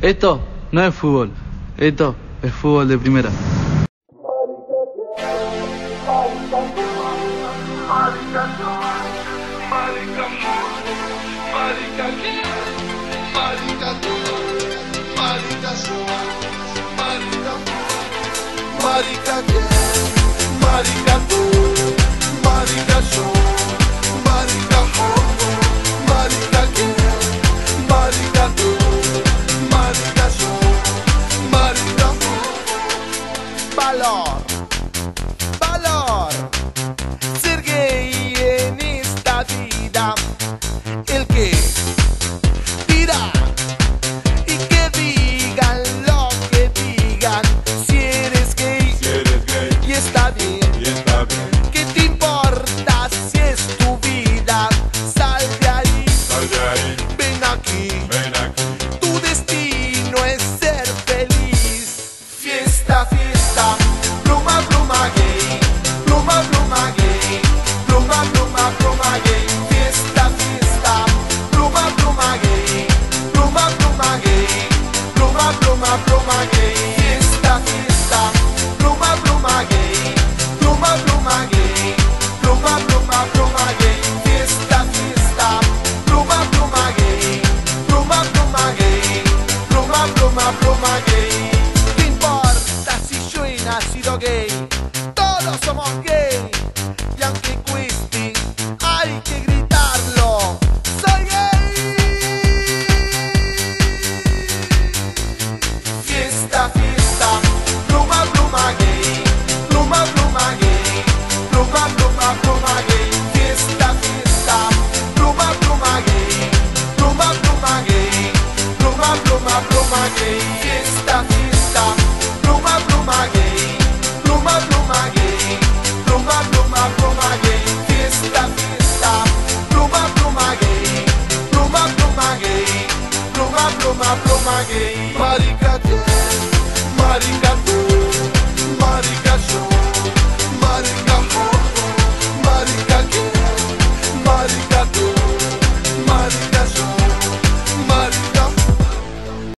Esto no es fútbol, esto es fútbol de primera. Marica que, marica tú, marica yo, marica joco, marica que, marica tú, marica yo, marica joco. Valor, valor, ser gay en esta vida, el que dirá y que digan lo que digan. Está bien, ¿qué te importa si es tu vida? Sal de ahí, ven aquí, tu destino es ser feliz. Fiesta, fiesta, pluma, pluma gay, pluma, pluma gay, pluma, pluma, pluma gay. Fiesta, fiesta, pluma, pluma gay, pluma, pluma gay, pluma, pluma, pluma gay. Fiesta, fiesta, pluma, pluma gay, pluma, pluma gay, pluma, pluma, pluma gay. Fiesta, fiesta, pluma, pluma gay, pluma, pluma gay, pluma, pluma, pluma gay. ¿Qué importa si yo he nacido gay? Todos somos gay, y aunque cueste, hay que gritarlo. ¡Soy gay! Fiesta, fiesta, pluma, pluma gay, pluma, pluma gay, pluma, pluma, pluma gay. Fiesta, fiesta, pluma, pluma gay, pluma, pluma gay, pluma, pluma, pluma gay. Fiesta, fiesta, pluma, pluma gay, pluma, pluma gay, pluma, pluma, pluma gay. Fiesta, fiesta, pluma, pluma gay, pluma, pluma gay, pluma, pluma, pluma gay. Marica